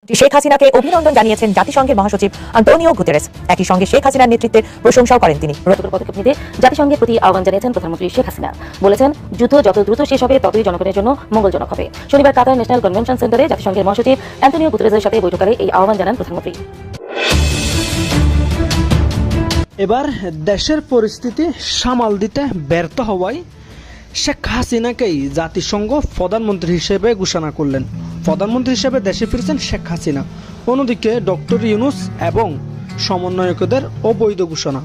শেখ হাসিনাকে অভিনন্দন জানিয়েছেন জাতিসংঘের মহাসচিব আন্তোনিও গুতেরেস। একই সঙ্গে শেখ হাসিনার নেতৃত্বের প্রশংসাও করেন তিনি। পদক্ষেপ নিতে জাতিসংঘের প্রতি আহ্বান জানিয়েছেন প্রধানমন্ত্রী শেখ হাসিনা। বলেছেন, যুদ্ধ যত দ্রুত শেষ হবে ততই জনগণের জন্য মঙ্গলজনক হবে। শনিবার কাতার ন্যাশনাল কনভেনশন সেন্টারে জাতিসংঘের মহাসচিব আন্তোনিও গুতেরেসের সাথে বৈঠকে এই আহ্বান জানান প্রধানমন্ত্রী। এবার দেশের পরিস্থিতি সামাল দিতে ব্যর্থ হওয়ায় শেখ হাসিনাকেই জাতিসংঘ প্রধানমন্ত্রী হিসেবে ঘোষণা করলেন। প্রধানমন্ত্রী হিসেবে দেশে ফিরছেন শেখ হাসিনা। অন্যদিকে ডক্টর ইউনূস এবং সমন্বয়কদের অবৈধ ঘোষণা।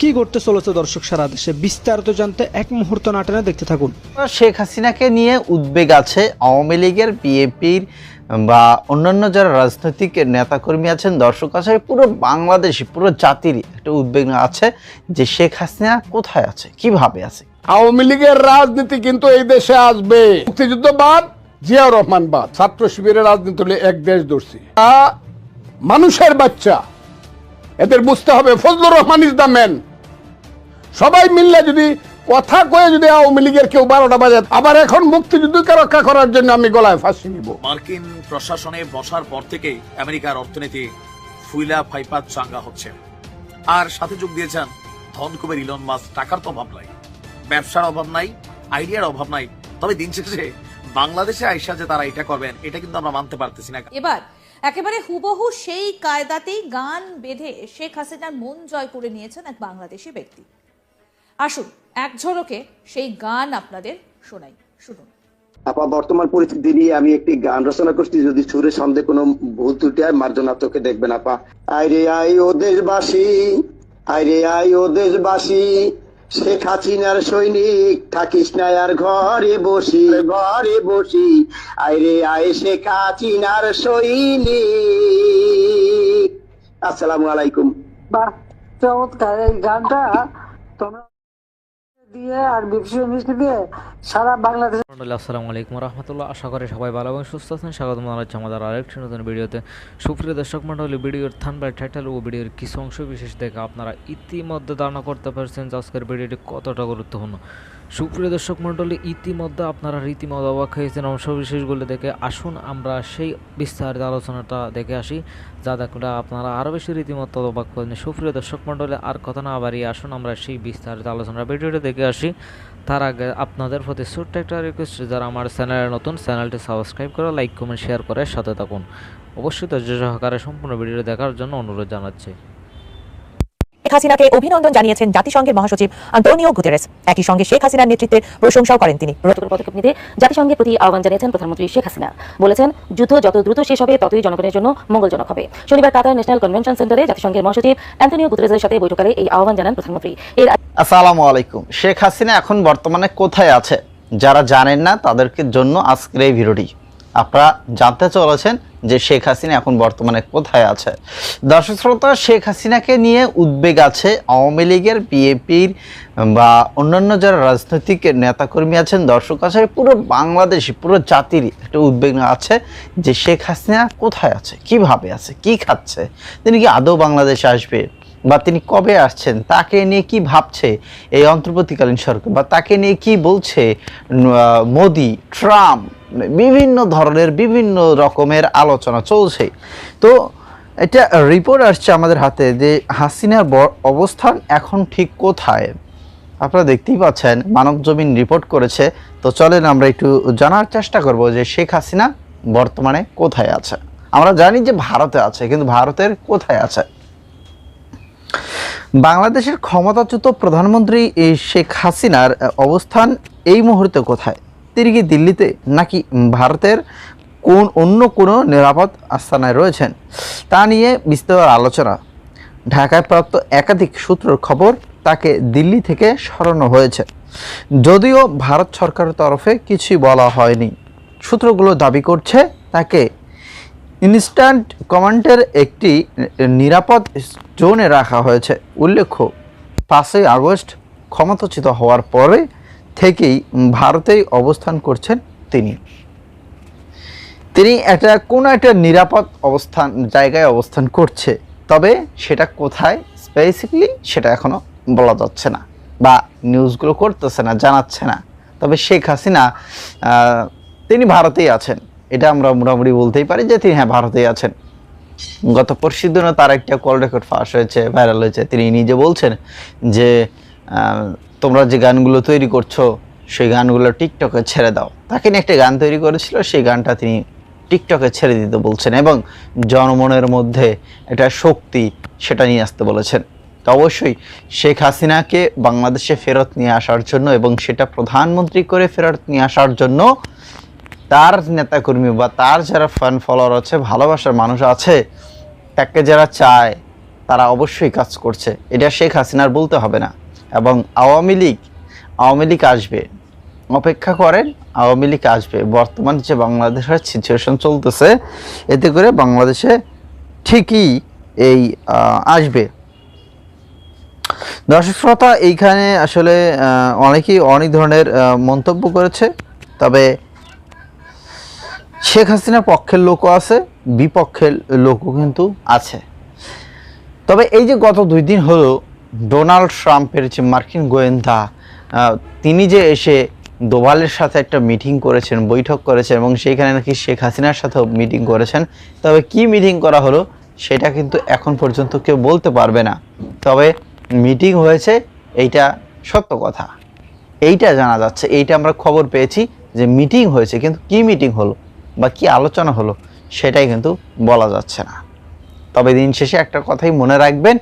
কি করতে চলেছে দর্শক সারা দেশে, বিস্তারিত জানতে এক মুহূর্ত না টেনে দেখতে থাকুন। শেখ হাসিনাকে নিয়ে উদ্বেগ আছে আওয়ামী লীগের, বিএনপির বা অন্যান্য যারা রাজনৈতিক নেতাকর্মী আছেন, দর্শক আছে, পুরো বাংলাদেশি পুরো জাতির একটা উদ্বেগ আছে যে শেখ হাসিনা কোথায় আছে, কিভাবে আছে। আওয়ামী লীগের রাজনীতি কিন্তু এই দেশে আসবে। মুক্তিযুদ্ধ বাদ, জিয়াউর রহমান বাদ, ছাত্র শিবিরের রাজনীতি হলে এক দেশ দর্শী মানুষের বাচ্চা। এদের বুঝতে হবে Fazlur Rahman is the man. সবাই মিললে যদি কথা কয়ে যদি আওয়ামী লীগের কেউ 12টা বাজে, আবার এখন মুক্তিযুদ্ধকে রক্ষা করার জন্য আমি গলায় ফাঁসি নিব। মার্কিন প্রশাসনে বসার পর থেকে আমেরিকার অর্থনীতি ফুইলা ফাইপা চাঙ্গা হচ্ছে। আর সাথে যোগ দিয়েছেন ধনকুবের ইলন মাস্ক। টাকার তো অভাব নাই, ব্যবসার অভাব নাই, আইডিয়ার অভাব নাই। তবে দিন শেষে বাংলাদেশে আইসা যে তারা এটা করবেন, এটা কিন্তু আমরা মানতে পারতেছি না। এবার একেবারে হুবহু সেই কায়দাতেই গান বেঁধে শেখ হাসিনার মন জয় করে নিয়েছেন এক বাংলাদেশি ব্যক্তি। আসুন এক ঝলকে সেই গান আপনাদের শোনাই, শুনুন। আপা, বর্তমান পরিস্থিতি নিয়ে আমি একটি গান রচনা করছি, যদি সুরে সন্দেহ কোনো ভুল ত্রুটি হয় মার্জনা চোখে দেখবেন আপা। আইরে আই ও দেশবাসী, আইরে আই ও দেশবাসী, শেখ হাসিনার সৈনিক থাকিস না আর ঘরে বসি, ঘরে বসি। আইরে আই শেখ হাসিনার সৈনিক। আসসালামু আলাইকুম। বাহ, চমৎকার এই গানটা তোমরা দিয়ে আর বিপসি মিষ্টি দিয়ে সারা বাংলাদেশ। আসসালামু আলাইকুম রহমতুল্লাহ। আশা করি সবাই ভালো এবং সুস্থ আছেন। স্বাগতম জানাচ্ছি আমাদের আরেকটি নতুন ভিডিওতে। সুপ্রিয় দর্শক মণ্ডলী, ভিডিওর থাম্বনেল, টাইটেল ও ভিডিওর কিছু অংশ বিশেষ দেখে আপনারা ইতিমধ্যে ধারণা করতে পারছেন যে আজকের ভিডিওটি কতটা গুরুত্বপূর্ণ। সুপ্রিয় দর্শক মণ্ডলী, ইতিমধ্যে আপনারা রীতিমতো অবাক হয়েছেন অংশ বিশেষগুলো দেখে। আসুন আমরা সেই বিস্তারিত আলোচনাটা দেখে আসি, যা দেখলে আপনারা আরও বেশি রীতিমতো অবাক করেন। সুপ্রিয় দর্শক মণ্ডলী, আর কথা না বাড়িয়ে আসুন আমরা সেই বিস্তারিত আলোচনা ভিডিওটা দেখে আসি। তার আগে আপনাদের প্রতি ছোট্ট একটা রিকোয়েস্ট, যারা আমার চ্যানেলে নতুন, চ্যানেলটি সাবস্ক্রাইব করে লাইক, কমেন্ট, শেয়ার করে সাথে থাকুন। অবশ্যই ধৈর্য সহকারে সম্পূর্ণ ভিডিও দেখার জন্য অনুরোধ জানাচ্ছি। শেখ হাসিনাকে অভিনন্দন জানিয়েছেন জাতিসংঘের মহাসচিব আন্তোনিও গুতেরেস। একই সঙ্গে শেখ হাসিনার নেতৃত্বের প্রশংসাও করেন তিনি। পদক্ষেপ নিতে জাতিসংঘের প্রতি আহ্বান জানিয়েছেন প্রধানমন্ত্রী শেখ হাসিনা। বলেছেন, যুদ্ধ যত দ্রুত শেষ হবে ততই জনগণের জন্য মঙ্গলজনক হবে। শনিবার কাতার ন্যাশনাল কনভেনশন সেন্টারে জাতিসংঘের মহাসচিব আন্তোনিও গুতেরেসের সাথে বৈঠকে এই আহ্বান জানান প্রধানমন্ত্রী। আসসালামু আলাইকুম। শেখ হাসিনা এখন বর্তমানে কোথায় আছে, যারা জানেন না তাদেরকে জন্য আজকের এই ভিডিওটি। আপনারা জানতে চলেছেন যে শেখ হাসিনা এখন বর্তমানে কোথায় আছে। দর্শক শ্রোতা, শেখ হাসিনাকে নিয়ে উদ্বেগ আছে আওয়ামী লীগের, বিএনপির বা অন্যান্য যারা রাজনৈতিক নেতাকর্মী আছেন, দর্শক আছে, পুরো বাংলাদেশি পুরো জাতির একটা উদ্বেগ আছে যে শেখ হাসিনা কোথায় আছে, কিভাবে আছে, কি খাচ্ছে, তিনি কি আদৌ বাংলাদেশে আসবে, বা তিনি কবে আসছেন, তাকে নিয়ে কি ভাবছে এই অন্তর্বর্তীকালীন সরকার, বা তাকে নিয়ে কি বলছে মোদি, ট্রাম্প, বিভিন্ন ধরনের বিভিন্ন রকমের আলোচনা চলছে। তো এটা রিপোর্ট আসছে আমাদের হাতে যে হাসিনার অবস্থান এখন ঠিক কোথায়। আপনারা দেখতেই পাচ্ছেন, মানব জমিন রিপোর্ট করেছে। তো চলেন আমরা একটু জানার চেষ্টা করব যে শেখ হাসিনা বর্তমানে কোথায় আছে। আমরা জানি যে ভারতে আছে, কিন্তু ভারতের কোথায় আছে। বাংলাদেশের ক্ষমতাচ্যুত প্রধানমন্ত্রী শেখ হাসিনার অবস্থান এই মুহূর্তে কোথায়? তিনি কি দিল্লিতে, নাকি ভারতের অন্য কোনো নিরাপদ আস্তানায় রয়েছেন, তা নিয়ে বিস্তর আলোচনা। ঢাকায় প্রাপ্ত একাধিক সূত্রের খবর, তাকে দিল্লি থেকে সরানো হয়েছে, যদিও ভারত সরকারের তরফে কিছুই বলা হয়নি। সূত্রগুলো দাবি করছে তাকে ইনস্ট্যান্ট কমান্ডের একটি নিরাপদ জোনে রাখা হয়েছে। উল্লেখ্য, 5ই আগস্ট ক্ষমতাচ্যুত হওয়ার পরে থেকেই ভারতেই অবস্থান করছেন তিনি। কোনো একটা নিরাপদ জায়গায় অবস্থান করছে, তবে সেটা কোথায় স্পেসিফিকলি সেটা এখনো বলা যাচ্ছে না, বা নিউজগুলো করতেছে না, জানাচ্ছে না। তবে শেখ হাসিনা তিনি ভারতেই আছেন। এটা আমরা মোটামুটি বলতেই পারি যে তিনি ভারতেই আছেন। গত পরশু দিনও তার একটা কল রেকর্ড ফাঁস হয়েছে, ভাইরাল হয়েছে। তিনি নিজে বলছেন যে তোমরা যে গানগুলো তৈরি করছো সেই গানগুলো টিকটকে ছেড়ে দাও। তাকে নিয়ে একটা গান তৈরি করেছিল, সেই গানটা তিনি টিকটকে ছেড়ে দিতে বলছেন এবং জনমনের মধ্যে একটা শক্তি সেটা নিয়ে আসতে বলেছেন। তো অবশ্যই শেখ হাসিনাকে বাংলাদেশে ফেরত নিয়ে আসার জন্য এবং সেটা প্রধানমন্ত্রী করে ফেরত নিয়ে আসার জন্য তার নেতাকর্মী বা তার যারা ফ্যান ফলোয়ার আছে, ভালোবাসার মানুষ আছে, তাকে যারা চায় তারা অবশ্যই কাজ করছে। এটা শেখ হাসিনার বলতে হবে না। এবং আওয়ামী লীগ আসবে, অপেক্ষা করেন, আওয়ামী লীগ আসবে। বর্তমান যে বাংলাদেশের সিচুয়েশন চলতেছে, এতে করে বাংলাদেশে ঠিকই এই আসবে। দর্শক শ্রোতা, এইখানে আসলে অনেকেই অনেক ধরনের মন্তব্য করেছে। তবে শেখ হাসিনার পক্ষের লোকও আছে, বিপক্ষের লোকও কিন্তু আছে। তবে এই যে গত 2 দিন হলো ডোনাল্ড ট্রাম্পের যে মার্কিন গোয়েন্দা, তিনি যে এসে দোভালের সাথে একটা মিটিং করেছেন, বৈঠক করেছেন এবং সেইখানে নাকি শেখ হাসিনার সাথেও মিটিং করেছেন। তবে কি মিটিং করা হলো সেটা কিন্তু এখন পর্যন্ত কেউ বলতে পারবে না। তবে মিটিং হয়েছে, এইটা সত্য কথা, এইটা জানা যাচ্ছে, এইটা আমরা খবর পেয়েছি যে মিটিং হয়েছে, কিন্তু কি মিটিং হলো বা কি আলোচনা হলো সেটাই কিন্তু বলা যাচ্ছে না। তবে দিন শেষে একটা কথাই মনে রাখবেন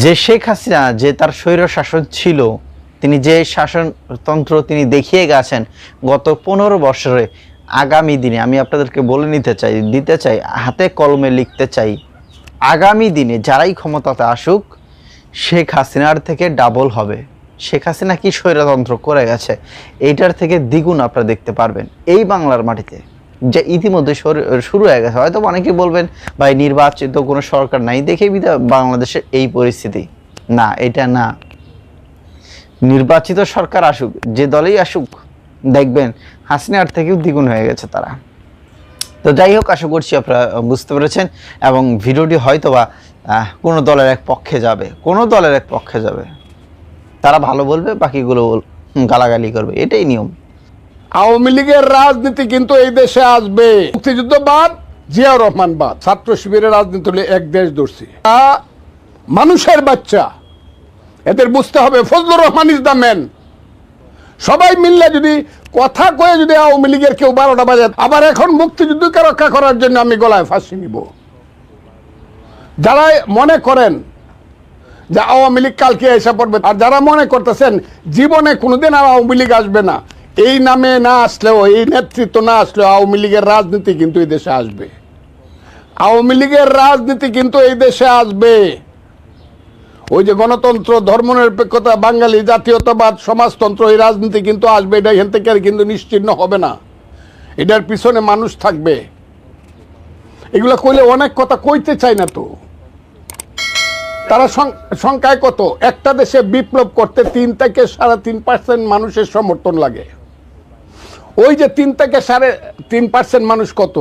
যে শেখ হাসিনা যে তার স্বৈর শাসন ছিল, তিনি যে শাসনতন্ত্র তিনি দেখিয়ে গেছেন গত 15 বছরে, আগামী দিনে আমি আপনাদেরকে বলে দিতে চাই, হাতে কলমে লিখতে চাই, আগামী দিনে যারাই ক্ষমতাতে আসুক শেখ হাসিনার থেকে ডাবল হবে। শেখ হাসিনা কি স্বৈরতন্ত্র করে গেছে, এইটার থেকে দ্বিগুণ আপনারা দেখতে পারবেন এই বাংলার মাটিতে, যে ইতিমধ্যে শুরু হয়ে গেছে। হয়তো অনেকে বলবেন ভাই নির্বাচিত কোনো সরকার নাই দেখেই বাংলাদেশের এই পরিস্থিতি। না, এটা না। নির্বাচিত সরকার আসুক, যে দলেই আসুক, দেখবেন হাসিনার থেকেও দ্বিগুণ হয়ে গেছে তারা। তো যাই হোক, আশা করছি আপনারা বুঝতে পেরেছেন এবং ভিডিওটি হয়তোবা কোনো দলের এক পক্ষে যাবে, তারা ভালো বলবে, বাকিগুলো গালাগালি করবে, এটাই নিয়ম। আওয়ামী লীগের রাজনীতি কিন্তু এই দেশে আসবে। মুক্তিযুদ্ধ বাদ, জিয়াউর রহমান বাদ, ছাত্র শিবিরের রাজনীতি হলে এক দেশ দর্শী। মানুষের বাচ্চা, এদের বুঝতে হবে Fazlur Rahman is the man. সবাই মিললে যদি কথা কয়ে যদি আওয়ামী লীগের কেউ 12টা বাজে, আবার এখন মুক্তিযুদ্ধকে রক্ষা করার জন্য আমি গলায় ফাঁসি নিব। যারা মনে করেন যে আওয়ামী লীগ কালকে এসে পড়বে, আর যারা মনে করতেছেন জীবনে কোনোদিন আর আওয়ামী লীগ আসবে না, এই নামে না আসলেও, এই নেতৃত্ব না আসলেও আওয়ামী লীগের রাজনীতি কিন্তু এই দেশে আসবে। আওয়ামী লীগের রাজনীতি কিন্তু এই দেশে আসবে। ওই যে গণতন্ত্র, ধর্মনিরপেক্ষতা, বাঙালি জাতীয়তাবাদ, সমাজতন্ত্র, এই রাজনীতি কিন্তু আসবে। এটা এখান থেকে আর কিন্তু নিশ্চিহ্ন হবে না, এটার পিছনে মানুষ থাকবে। এগুলো কইলে অনেক কথা কইতে চাই না তো। তারা সংখ্যায় কত? একটা দেশে বিপ্লব করতে 3 থেকে 3.5% মানুষের সমর্থন লাগে। ওই যে 3 থেকে 3.5% মানুষ কত?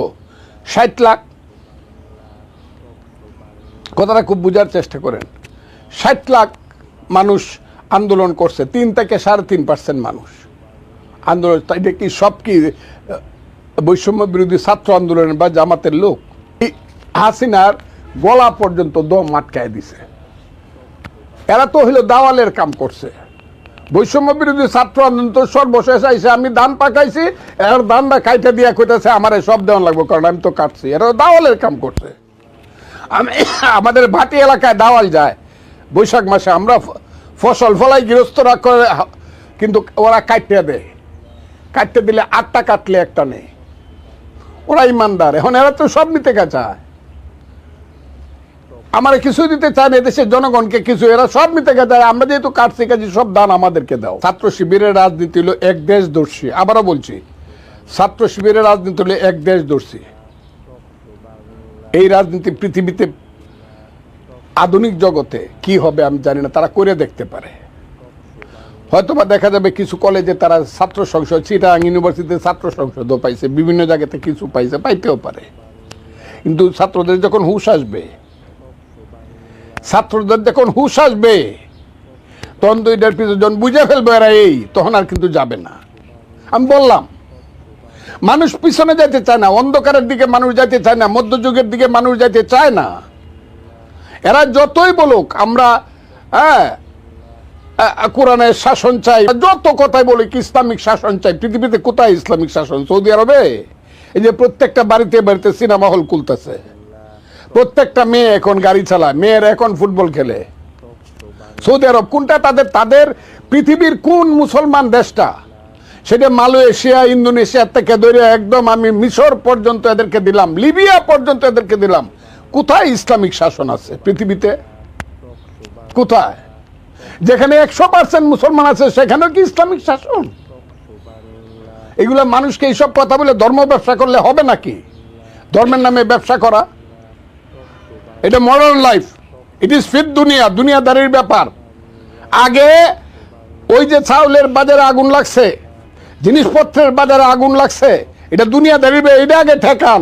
60 লাখ। কথাটা খুব বোঝার চেষ্টা করেন। 60 লাখ মানুষ আন্দোলন করছে, 3 থেকে 3.5% মানুষ আন্দোলন। এটা কি সব কি বৈষম্য বিরোধী ছাত্র আন্দোলনের বা জামাতের লোক? হাসিনার গলা পর্যন্ত দম আটকায় দিছে। এরা তো হইলো দাওয়ালের কাম করছে। বৈষম্য বিরোধী ছাত্র আন্দোলন তো সর্বশেষ আইসে আমি ধান পাকাইছি, এর ধানটা কাইটা দিয়া কইতেছে আমার সব দেওয়ান লাগবে, কারণ আমি তো কাটছি। এরা দাওয়ালের কাম করছে। আমাদের ভাটি এলাকায় দাওয়াল যায় বৈশাখ মাসে, আমরা ফসল ফলাই গৃহস্থরা করে, কিন্তু ওরা কাটতে দেয়। কাটতে দিলে 8টা কাটলে একটা নেই। ওরা ইমানদার। এখন এরা তো সব নিতে চায়, আমার কিছু দিতে চায় না, এদেশের জনগণকে কিছু, এরা সব নিতে চায়। আমরা যেহেতু কাটছি কাজে সব দান আমাদেরকে দাও। ছাত্র শিবিরের রাজনীতি হলো এক দেশ দর্শী। আবারও বলছি, ছাত্র শিবিরের রাজনীতি হলো এক দেশ দর্শী। এই রাজনীতি পৃথিবীতে আধুনিক জগতে কি হবে আমি জানি না, তারা করে দেখতে পারে। হয়তোবা দেখা যাবে কিছু কলেজে তারা ছাত্র সংসদ, চিটাগাং ইউনিভার্সিটিতে ছাত্র সংসদও পাইছে, বিভিন্ন জায়গাতে কিছু পাইছে, পাইতেও পারে। কিন্তু ছাত্রদের যখন হুঁশ আসবে, তখন তো এটার পিছনে যখন বুঝে ফেলবে এরা এই, তখন আর কিন্তু যাবে না। আমি বললাম মানুষ পিছনে যেতে চায় না, অন্ধকারের দিকে মানুষ যেতে চায় না, মধ্যযুগের দিকে মানুষ যেতে চায় না। এরা যতই বলুক আমরা কোরআনের শাসন চাই, যত কথাই বলুক ইসলামিক শাসন চাই, পৃথিবীতে কোথায় ইসলামিক শাসন? সৌদি আরবে এই যে প্রত্যেকটা বাড়িতে বাড়িতে সিনেমা হল খুলতেছে, প্রত্যেকটা মেয়ে এখন গাড়ি চালায়, মেয়েরা এখন ফুটবল খেলে। সৌদি আরব কোনটা? তাদের পৃথিবীর কোন মুসলমান দেশটা? সেটা মালয়েশিয়া, ইন্দোনেশিয়া থেকে ধরে একদম আমি মিশর পর্যন্ত এদেরকে দিলাম, লিবিয়া পর্যন্ত এদেরকে দিলাম। কোথায় ইসলামিক শাসন আছে পৃথিবীতে? কোথায়? যেখানে 100% মুসলমান আছে সেখানেও কি ইসলামিক শাসন? এগুলা মানুষকে এইসব কথা বলে ধর্ম ব্যবসা করলে হবে নাকি? ধর্মের নামে ব্যবসা করা এটা modern life, it is fit দুনিয়া, দুনিয়াদারির ব্যাপার। আগে ওই যে চাউলের বাজারে আগুন লাগছে, জিনিসপত্রের বাজারে আগুন লাগছে, এটা দুনিয়াদারির, এটা আগে ঠেকান।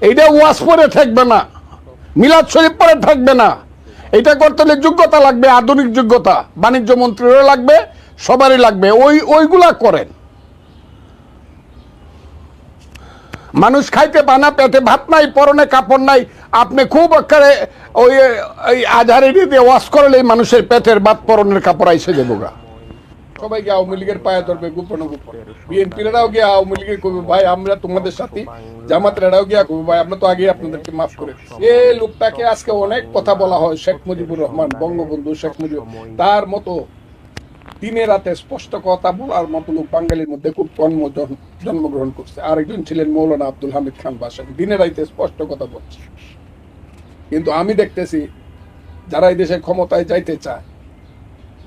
এইটা ওয়াজ পরে ঠেকবে না, মিলাদ শরীফ পরে ঠেকবে না। এটা করতে হলে যোগ্যতা লাগবে, আধুনিক যোগ্যতা, বাণিজ্য মন্ত্রীরও লাগবে, সবারই লাগবে। ওইগুলা করেন। মানুষ খাইতে পানা, পেটে ভাত নাই, পরনে কাপড় নাই, আপনি খুব আকারে ওই আজহারি দিয়ে ওয়াশ করলে মানুষের পেটের ভাত পরনের কাপড় আইসে যাবো গা। সবাই গিয়ে আওয়ামী লীগের পায়ে ধরবে গোপন গোপন, বিএনপিরাও গিয়ে আওয়ামী লীগের কবি ভাই আমরা তোমাদের সাথে, জামাতেরাও গিয়া কবি ভাই আমরা তো আগে আপনাদেরকে মাফ করে দিচ্ছি। এই লোকটাকে আজকে অনেক কথা বলা হয়, শেখ মুজিবুর রহমান, বঙ্গবন্ধু শেখ মুজিব, তার মতো দিনে রাতে স্পষ্ট কথা বলার মতো লোক বাঙালির মধ্যে খুব কম জন্মগ্রহণ করছে। আরেকজন ছিলেন মৌলানা আব্দুল হামিদ খান বাসানি, দিনে রাইতে স্পষ্ট কথা বলছে। কিন্তু আমি দেখতেছি যারা এই দেশের ক্ষমতায় যাইতে চায়,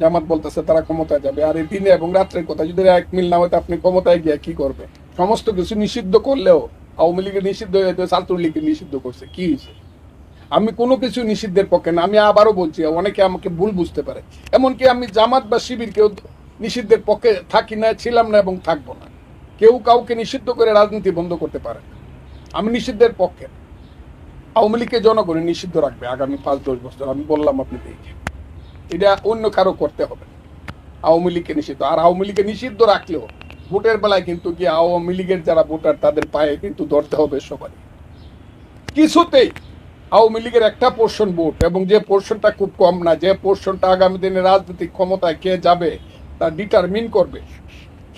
জামাত বলতেছে তারা ক্ষমতায় যাবে, আর এই দিনে এবং রাত্রের কথা যদি এক মিল না হয়তো আপনি ক্ষমতায় গিয়ে কি করবে? সমস্ত কিছু নিষিদ্ধ করলেও আওয়ামী লীগের নিষিদ্ধ হয়ে ছাত্রলীগকে নিষিদ্ধ করছে, কি হয়েছে? আমি কোনো কিছু নিষিদ্ধের পক্ষে না, আমি আবারও বলছি, অনেকে আমাকে ভুল বুঝতে পারে। এমনকি আমি জামাত বা শিবিরকেও নিষিদ্ধের পক্ষে থাকি না, ছিলাম না এবং থাকবো না। কেউ কাউকে নিষিদ্ধ করে রাজনীতি বন্ধ করতে পারে না। আমি নিষিদ্ধের পক্ষে। আওয়ামী লীগকে জনগণ নিষিদ্ধ রাখবে আগামী 5-10 বছর, আমি বললাম আপনি দেখে, এটা অন্য কারো করতে হবে। আওয়ামী লীগকে নিষিদ্ধ, আর আওয়ামী লীগকে নিষিদ্ধ রাখলেও ভোটের বেলায় কিন্তু কি আওয়ামী লীগের যারা ভোটার তাদের পায়ে কিন্তু ধরতে হবে সবাই। কিছুতেই আওয়ামী লীগের একটা পোর্শন ভোট, এবং যে পোর্শনটা খুব কম না, যে পোর্শনটা আগামী দিনে রাজনৈতিক ক্ষমতায় কে যাবে তা ডিটারমিন করবে,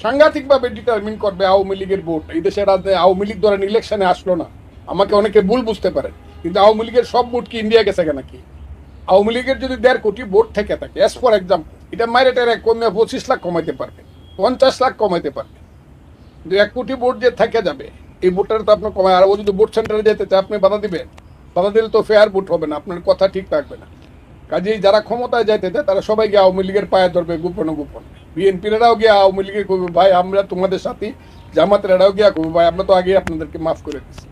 সাংঘাতিকভাবে ডিটারমিন করবে আওয়ামী লীগের ভোট। এই দেশের আওয়ামী লীগ ধরেন ইলেকশনে আসলো না, আমাকে অনেকে ভুল বুঝতে পারেন, কিন্তু আওয়ামী লীগের সব ভোট কি ইন্ডিয়া গেছে নাকি? আওয়ামী লীগের যদি 1.5 কোটি ভোট থেকে থাকে, এস ফর এক্সাম্পল, এটা মাইরে টেরে কমে 25 লাখ কমাইতে পারবে, 50 লাখ কমাইতে পারবে। কিন্তু 1 কোটি ভোট যে থেকে যাবে, এই ভোটটা তো আপনার কমায়। আর ও যদি ভোট সেন্টারে যেতে চায় আপনি বাধা দিবেন? বাধা দিলে তো ফেয়ার ভোট হবে না, আপনার কথা ঠিক থাকবে না। কাজেই যারা ক্ষমতায় যাইতে চায় তারা সবাই গিয়ে আওয়ামী লীগের পায়ে ধরবে গোপনে গোপন। বিএনপিরাও গিয়ে আওয়ামী লীগের কবি ভাই আমরা তোমাদের সাথে, জামাতেরাও গিয়া কবি ভাই আমরা তো আগে আপনাদেরকে মাফ করে দিচ্ছি।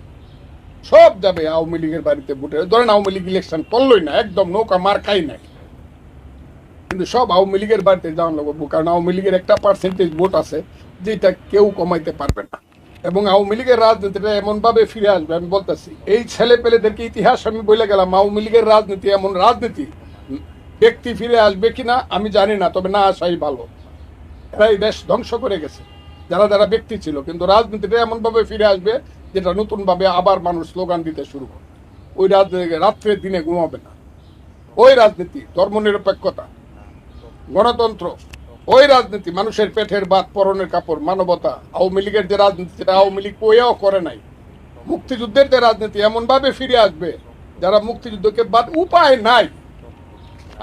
সব যাবে আওয়ামী লীগের বাড়িতে ভোটে। ধরেন আওয়ামী লীগ ইলেকশন করলোই না, একদম নৌকা মার খাই নাই, কিন্তু সব আওয়ামী লীগের বাড়িতে যাওয়া লাগবো, কারণ আওয়ামী লীগের একটা পার্সেন্টেজ ভোট আছে যেটা কেউ কমাইতে পারবে না। এবং আওয়ামী লীগের রাজনীতিটা এমন ভাবে ফিরে আসবে, আমি বলতেছি এই ছেলে পেলেদেরকে ইতিহাস আমি বলে গেলাম। আওয়ামী লীগের রাজনীতি এমন রাজনীতি, ব্যক্তি ফিরে আসবে কিনা আমি জানি না, তবে না আসাই ভালো। এরা এই দেশ ধ্বংস করে গেছে যারা যারা ব্যক্তি ছিল, কিন্তু রাজনীতিটা এমন ভাবে ফিরে আসবে যেটা নতুন ভাবে আবার মানুষ স্লোগান দিতে শুরু করবে। ওই রাত্রে দিনে ঘুমাবে না, ওই রাজনীতি, ধর্মনিরপেক্ষতা, গণতন্ত্র, ওই রাজনীতি, মানুষের পেটের ভাত পরনের কাপড়, মানবতা। আওয়ামী লীগের যে রাজনীতি সেটা আওয়ামী লীগ কইয়াও করে নাই। মুক্তিযুদ্ধের যে রাজনীতি এমন ভাবে ফিরে আসবে যারা মুক্তিযুদ্ধকে বাদ, উপায় নাই,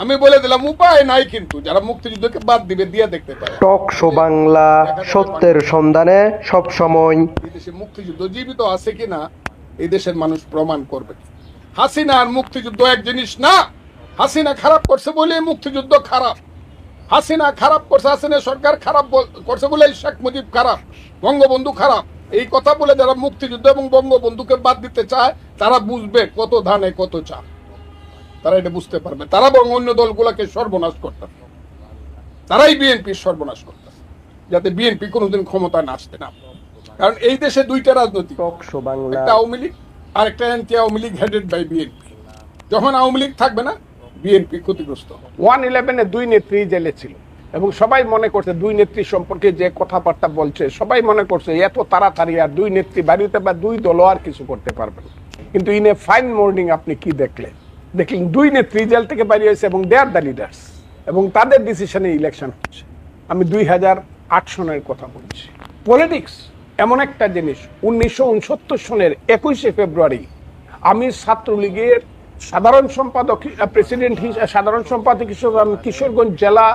আমি বলে দিলাম উপায় নাই, কিন্তু যারা মুক্তিযুদ্ধকে বাদ দিবে দিয়ে দেখতে পারে। টকশো বাংলা, সত্যের সন্ধানে সব সময়। এই দেশে মুক্তিযুদ্ধ জীবিত আছে কিনা এই দেশের মানুষ প্রমাণ করবে। হাসিনা আর মুক্তিযুদ্ধ এক জিনিস না। হাসিনা খারাপ করছে বলে মুক্তিযুদ্ধ খারাপ, হাসিনা খারাপ করছে, হাসিনা সরকার খারাপ করছে বলে শেখ মুজিব খারাপ, বঙ্গবন্ধু খারাপ। এই কথা বলে যারা মুক্তিযুদ্ধ এবং বঙ্গবন্ধুকে বাদ দিতে চায় তারা বুঝবে কত ধানে কত চাল, তারা এটা বুঝতে পারবে। তারা বরং অন্য দলগুলোকে সর্বনাশ করতে, তারাই বিএনপির সর্বনাশ করতে, যাতে বিএনপি কোনোদিন ক্ষমতায় না আসতে না। কারণ এই দেশে দুইটা রাজনৈতিক, একটা আওয়ামী লীগ আর একটা anti Awami League headed by BNP. যখন আওয়ামী লীগ থাকবে না বিএনপি ক্ষতিগ্রস্ত। 111-এ 2 নেত্রী জেলে ছিল, এবং সবাই মনে করছে দুই নেত্রী সম্পর্কে যে কথাবার্তা বলছে সবাই মনে করছে এত তাড়াতাড়ি আর দুই নেত্রী বাড়িতে বা দুই দলও আর কিছু করতে পারবে না। কিন্তু ইন এ ফাইন মর্নিং আপনি কি দেখলেন দুই নেত্রী জেল থেকে বেরিয়ে হয়েছে এবং দে আর দ্য লিডার্স এবং তাদের ডিসিশনে ইলেকশন হচ্ছে। আমি 2008 সনের কথা বলছি। পলিটিক্স এমন একটা জিনিস, 1969 সনের 21শে ফেব্রুয়ারি আমি ছাত্রলীগের সাধারণ সম্পাদক হিসেবে আমি কিশোরগঞ্জ জেলা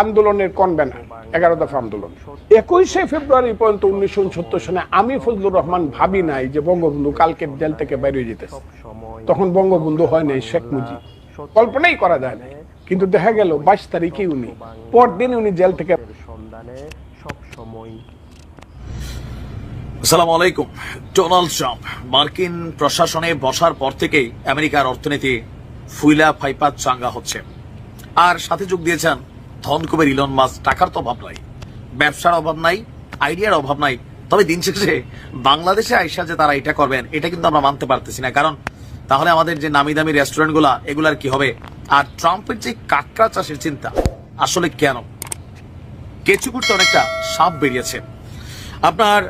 আন্দোলনের কনভেনার 11 দফা আন্দোলন 21শে ফেব্রুয়ারি পর্যন্ত 1969 সনে আমি ফজলুর রহমান ভাবি নাই যে বঙ্গবন্ধু কালকে জেল থেকে বেরিয়ে যেতেছে। তখন বঙ্গবন্ধু হয় নাই, শেখ মুজিব, কল্পনাই করা যায় না। কিন্তু দেখা গেল 22 তারিখে পরদিন উনি জেল থেকে। আসসালামু আলাইকুম। ডোনাল্ড ট্রাম্প মার্কিন প্রশাসনে বসার পর থেকেই আমেরিকার অর্থনীতি ফুইলা ফাইপা চাঙ্গা হচ্ছে। আর সাথে যোগ দিয়েছেন ধনকুবের ইলন মাস্ক। টাকার তো অভাব নাই, ব্যবসার অভাব নাই, আইডিয়ার অভাব নাই। তবে দিন শেষে বাংলাদেশে আইসা যে তারা এটা করবেন এটা কিন্তু আমরা মানতে পারতেছি না। কারণ তাহলে আমাদের যে নামি দামি রেস্টুরেন্ট গুলা এগুলার কি হবে? আর ট্রাম্পের যে কাঁকড়া চাষের চিন্তা আসলে কেন? কেঁচু করতে অনেকটা সাপ বেরিয়েছে। আপনার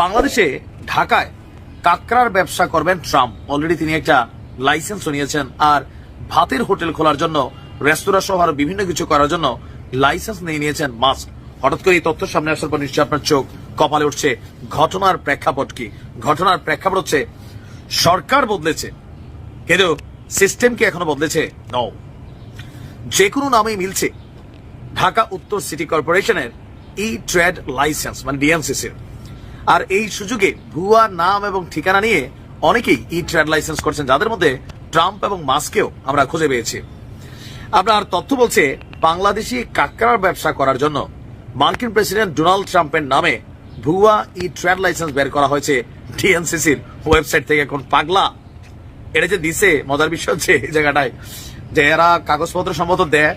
বাংলাদেশে ঢাকায় কাঁকড়ার ব্যবসা করবেন ট্রাম্প। অলরেডি তিনি একটা লাইসেন্সও নিয়েছেন। আর ভাতের হোটেল খোলার জন্য, রেস্তোরাঁ সহ আরো বিভিন্ন কিছু করার জন্য লাইসেন্স নিয়ে নিয়েছেন মাস্ক। হঠাৎ করে এই তথ্য সামনে আসার পর নিশ্চয়ই আপনার চোখ কপালে উঠছে। ঘটনার প্রেক্ষাপট কি? ঘটনার প্রেক্ষাপট হচ্ছে সরকার বদলেছে কিন্তু সিস্টেম কি এখনো বদলেছে? নো। যে কোনো নামেই মিলছে ঢাকা উত্তর সিটি কর্পোরেশনের ই ট্রেড লাইসেন্স মানে ডিএনসিসির। আর এই সুযোগে ভুয়া নাম এবং ঠিকানা নিয়ে অনেকেই ই ট্রেড লাইসেন্স করছেন, যাদের মধ্যে ট্রাম্প এবং মাস্ককেও আমরা খুঁজে পেয়েছি। আপনার তথ্য বলছে বাংলাদেশি কাঁকড়ার ব্যবসা করার জন্য মার্কিন প্রেসিডেন্ট ডোনাল্ড ট্রাম্পের নামে ভুয়া ই ট্রেড লাইসেন্স বের করা হয়েছে ডিএনসিসির ওয়েবসাইট থেকে। এখন পাগলা এটা যে দিছে, মজার বিষয় হচ্ছে এই জায়গাটায় যে এরা কাগজপত্র সম্মত দেয়,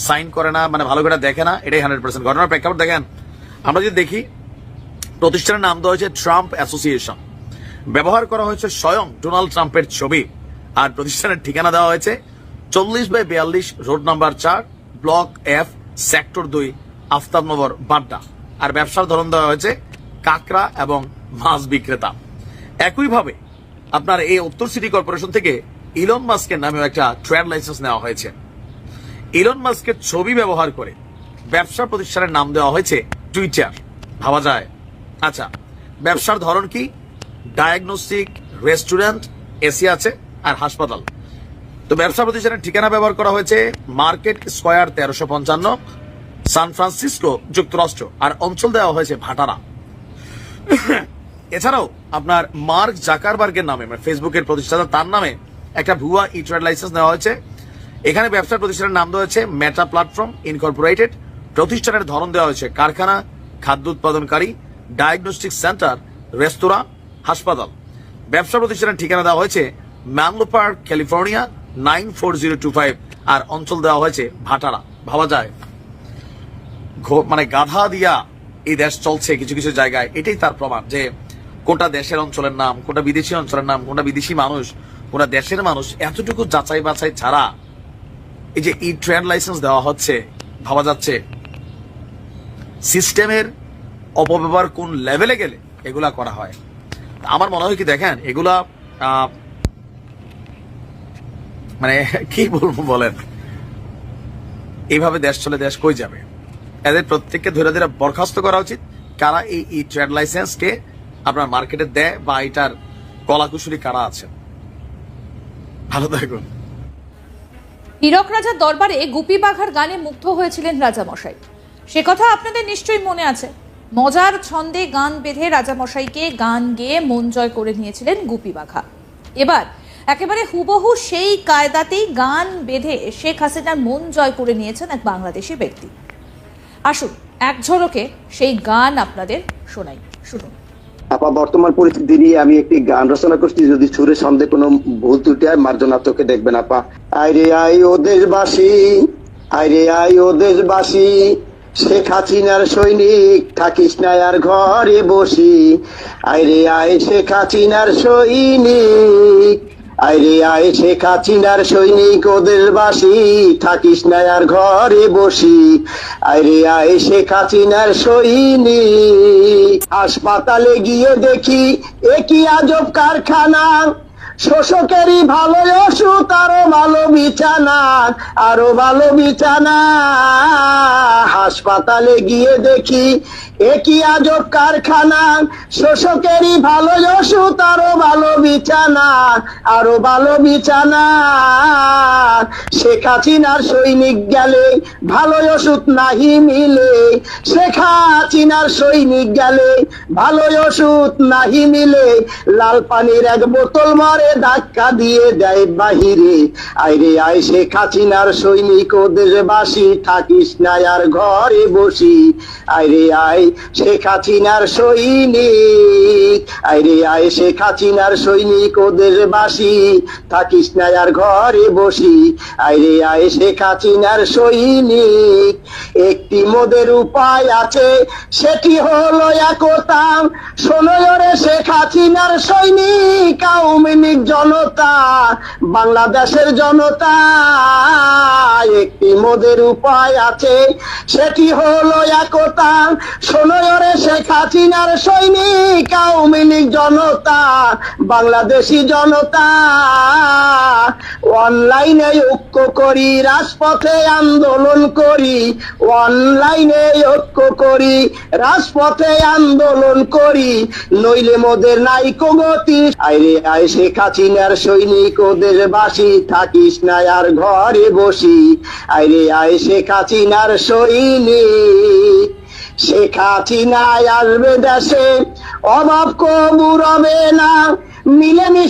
সাইন করে না, মানে ভালো করে দেখে না। এটাই 100%। ঘটনার প্রেক্ষাপট দেখেন, আমরা যদি দেখি প্রতিষ্ঠানের নাম দেওয়া হয়েছে ট্রাম্প অ্যাসোসিয়েশন, ব্যবহার করা হয়েছে স্বয়ং ডোনাল্ড ট্রাম্পের ছবি। আর প্রতিষ্ঠানের ঠিকানা দেওয়া হয়েছে 40/42 road number 4 block F sector 2 Aftabnagar Badda. আর ব্যবসার ধরন দেওয়া হয়েছে কাঁকড়া এবং মাছ বিক্রেতা। একইভাবে আপনার এই উত্তর সিটি কর্পোরেশন থেকে ইলন মাস্কের নামেও একটা ট্রেড লাইসেন্স নেওয়া হয়েছে। ইলন মাস্কের ছবি ব্যবহার করে ব্যবসা প্রতিষ্ঠানের নাম দেওয়া হয়েছে টুইটার। ভাবা যায়? আচ্ছা, ব্যবসার ধরন কি? ডায়াগনস্টিক, রেস্টুরেন্ট, এসি আছে আর হাসপাতাল। তো ব্যবসা প্রতিষ্ঠানের ঠিকানা ব্যবহার করা হয়েছে মার্কেট স্কয়ার 1355 সান ফ্রান্সিসকো যুক্তরাষ্ট্র। আর অঞ্চল দেওয়া হয়েছে ভাটারা। এছাড়াও আপনার মার্ক জাকারবার্গের নামে মানে ফেসবুকের প্রতিষ্ঠাতা, তার নামে একটা ভুয়া ই ট্রেড লাইসেন্স নেওয়া হয়েছে। এখানে ব্যবসা প্রতিষ্ঠানের নাম দেওয়া হয়েছে মেটা প্ল্যাটফর্ম ইনকর্পোরেটেড। প্রতিষ্ঠানের ধরন দেওয়া হয়েছে কারখানা, খাদ্য উৎপাদনকারী, ডায়াগনস্টিক সেন্টার, রেস্তোরাঁ, হাসপাতাল। ব্যবসা প্রতিষ্ঠানের ঠিকানা দেওয়া হয়েছে ম্যানলো পার্ক, ক্যালিফোর্নিয়া 94025। আর অঞ্চল দেওয়া হয়েছে ভাটারা। ভাবা যায়? মানে গাধা দিয়া এই দেশ চলছে কিছু কিছু জায়গায়। এটাই তার প্রমাণ যে কোনটা দেশের অঞ্চলের নাম, কোনটা বিদেশি অঞ্চলের নাম, কোনটা বিদেশি মানুষ, কোনটা দেশের মানুষ, এতটুকু যাচাই বাছাই ছাড়া এই যে ই ট্রেড লাইসেন্স দেওয়া হচ্ছে। ভাবা যাচ্ছে সিস্টেমের অপব্যবহার কোন লেভেলে গেলে এগুলা করা হয়। আমার মনে হয় কি দেখেন, এগুলা মানে কি বলবো বলেন, এইভাবে দেশ চলে, দেশ কই যাবে? এদের প্রত্যেককে ধরে ধরে বরখাস্ত করা উচিত। কারা এই ই ট্রেড লাইসেন্সকে আপনার মার্কেটে দেয় বা এটার কলাকুশলী কারা আছে। ভালো থাকুন। হীরক রাজার দরবারে গুপি বাঘার গানে মুগ্ধ হয়েছিলেন রাজামশাই। সে কথা আপনাদের নিশ্চয়ই মনে আছে। মজার ছন্দে গান বেঁধে রাজামশাইকে গান গেয়ে মন জয় করে নিয়েছিলেন গুপি বাঘা। এবার একেবারে হুবহু সেই কায়দাতেই গান বেঁধে শেখ হাসিনার মন জয় করে নিয়েছেন এক বাংলাদেশি ব্যক্তি। আসুন এক ঝলকে সেই গান আপনাদের শোনাই, শুনুন। আপা, বর্তমান পরিস্থিতি নিয়ে আমি একটি গান রচনা করছি, যদি সুরে ছন্দে কোনো ভুল ত্রুটি হয় মার্জনা চোখে দেখবেন আপা। আইরে আই ও দেশবাসী, আইরে আই ও দেশবাসী, শেখ হাসিনার সৈনিক থাকিস না আর ঘরে বসি। আইরে আই শেখ হাসিনার সৈনিক, আইরে আয় শেখ হাসিনার সৈনিক ওদের বাসি থাকিস না আর ঘরে বসি আইরে আয় শেখ হাসিনার সৈনিক হাসপাতালে গিয়ে দেখি একই আজব কারখানা শোষকেরই ভালো ওষুধ আরো ভালো বিছানা হাসপাতালে গিয়ে দেখি একই আজব কারখানা শোষকেরই ভালো ওষুধ আরো ভালো বিছানা শেখ হাসিনার সৈনিক গেলে ভালো ওষুধ নাহি মিলে শেখ হাসিনার সৈনিক গেলে ভালো ওষুধ নাহি মিলে লাল পানির এক বোতল মারে ধাক্কা দিয়ে দেয় বাহিরে আইরে আয় শেখ হাসিনার সৈনিক ও দেশবাসী থাকিস না আর ঘরে বসি আইরে আয় শেখ হাসিনার সৈনিক আইরে আয় শেখ হাসিনার সৈনিক ও দেশবাসী থাকিস না আর ঘরে বসি আইরে আয় শেখ হাসিনার সৈনিক একটি মোদের উপায় আছে সেটি হলো একতা শোনো রে শেখ হাসিনার সৈনিক আওয়ামী লীগ জনতা বাংলাদেশের জনতা একটি মোদের উপায় আছে সেটি হলো একতা শোনো রে শেখ হাসিনার সৈনিক আওয়ামী লীগ জনতা বাংলাদেশি জনতা অনলাইনে ঐক্য করি রাজপথে আন্দোলন করি অনলাইনে ঐক্য করি রাজপথে আন্দোলন করি নইলে মোদের নাই গতি আইরে আয় শেখ হাসিনার সৈনিক ও দেশবাসী থাকিস না আর ঘরে বসি আইরে আয় শেখ হাসিনার সৈনিক শেখ হাসিনা আসবে দেশে অভাব কবু রবে না মিলেমিশে